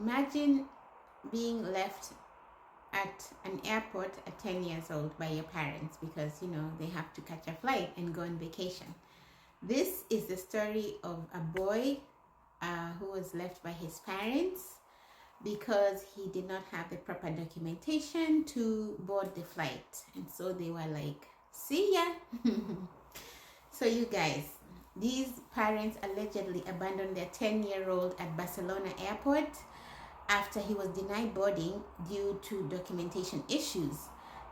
Imagine being left at an airport at 10 years old by your parents because they have to catch a flight and go on vacation. This is the story of a boy who was left by his parents because he did not have the proper documentation to board the flight, and so they were like, see ya. So you guys, these parents allegedly abandoned their 10-year-old at Barcelona Airport after he was denied boarding due to documentation issues.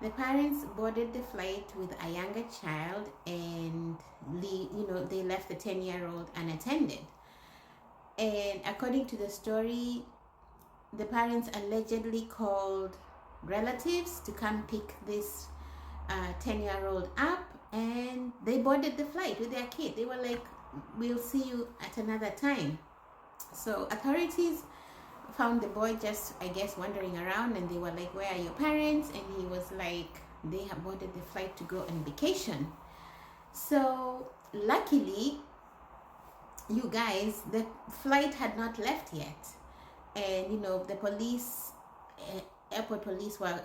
The parents boarded the flight with a younger child, and they left the 10-year-old unattended. And according to the story, the parents allegedly called relatives to come pick this 10-year-old up, and they boarded the flight with their kid. They were like, we'll see you at another time. So authorities found the boy just, I guess, wandering around, and they were like, where are your parents? And he was like, they have boarded the flight to go on vacation. So luckily, you guys, the flight had not left yet, and the police, airport police were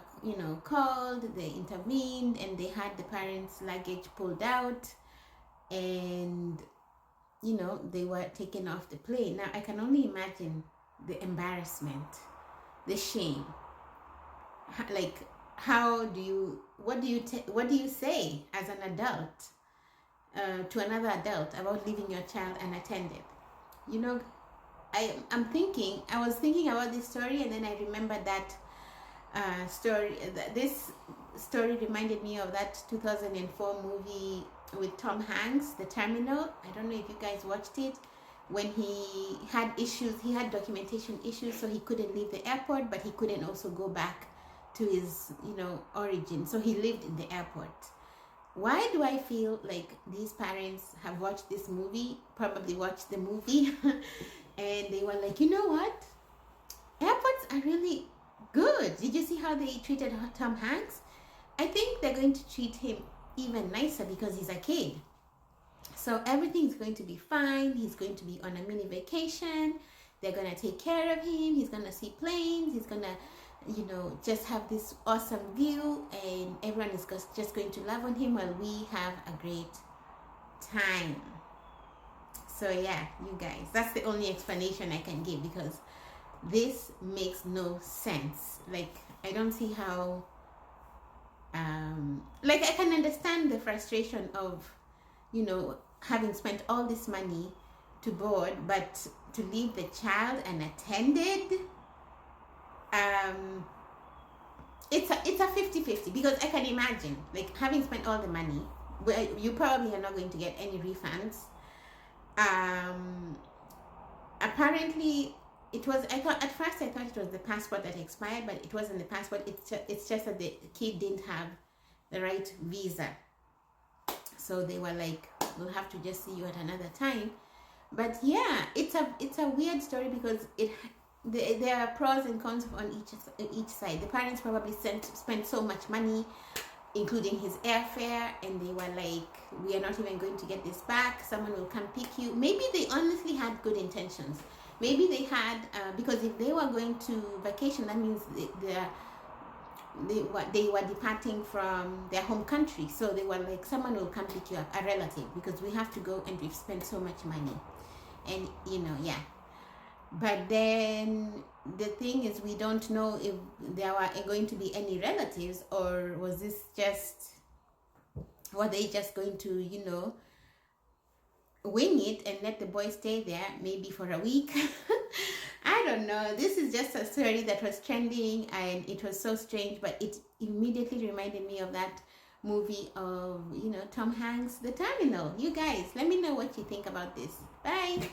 called. They intervened, and they had the parents' luggage pulled out, and they were taken off the plane. Now I can only imagine the embarrassment, the shame. Like, what do you say as an adult to another adult about leaving your child unattended? I was thinking about this story, and then I remembered that story. This story reminded me of that 2004 movie with Tom Hanks, The Terminal. I don't know if you guys watched it. When he had issues, he had documentation issues, so he couldn't leave the airport, but he couldn't also go back to his origin, so he lived in the airport. Why do I feel like these parents have watched this movie, probably watched the movie, and they were like, you know what, airports are really good. Did you see how they treated Tom Hanks? I think they're going to treat him even nicer because he's a kid. So everything's going to be fine. He's going to be on a mini vacation. They're going to take care of him. He's going to see planes. He's going to, just have this awesome view, and everyone is just going to love on him while we have a great time. So yeah, you guys, that's the only explanation I can give, because this makes no sense. Like, I don't see how, I can understand the frustration of, having spent all this money to board, but to leave the child unattended, it's a 50-50, because I can imagine, like, having spent all the money, you probably are not going to get any refunds. Apparently it was, at first I thought it was the passport that expired, but it wasn't the passport. It's just that the kid didn't have the right visa. So they were like, we'll have to just see you at another time. But yeah, it's a weird story, because there are pros and cons on each side. The parents probably spent so much money, including his airfare, and they were like, we are not even going to get this back. Someone will come pick you. Maybe they honestly had good intentions. Maybe they had, because if they were going to vacation, that means they were departing from their home country. So they were like, someone will come pick you up, a relative, because we have to go and we've spent so much money. And yeah. But then the thing is, we don't know if there were going to be any relatives, or were they just going to, wing it and let the boy stay there maybe for a week? I don't know. This is just a story that was trending, and it was so strange, but it immediately reminded me of that movie of, Tom Hanks, The Terminal. You guys, let me know what you think about this. Bye.